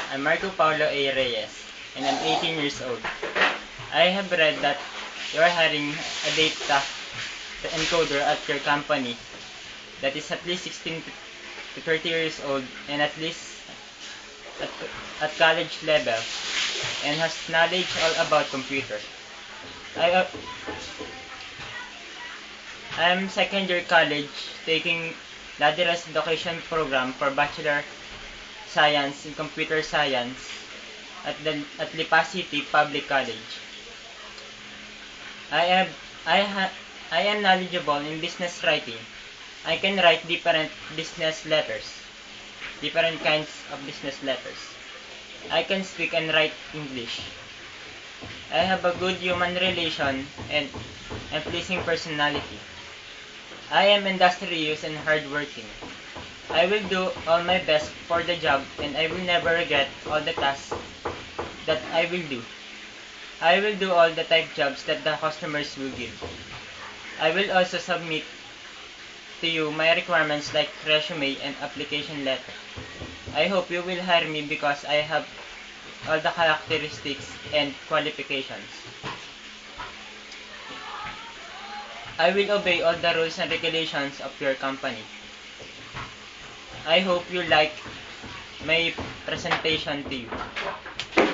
I'm Marco Paulo A. Reyes, and I'm 18 years old. I have read that you are hiring a data encoder at your company that is at least 16 to 30 years old and at least at, at college level and has knowledge all about computer. I, uh, I am second year college taking Ladder's education program for Bachelor Science in Computer Science at Lipa City Public College. I am I ha, I am knowledgeable in business writing. I can write different kinds of business letters. I can speak and write English. I have a good human relation and pleasing personality. I am industrious and hardworking. I will do all my best for the job and I will never regret all the tasks that I will do. I will do all the type jobs that the customers will give. I will also submit to you my requirements like resume and application letter. I hope you will hire me because I have all the characteristics and qualifications. I will obey all the rules and regulations of your company. I hope you like my presentation to you.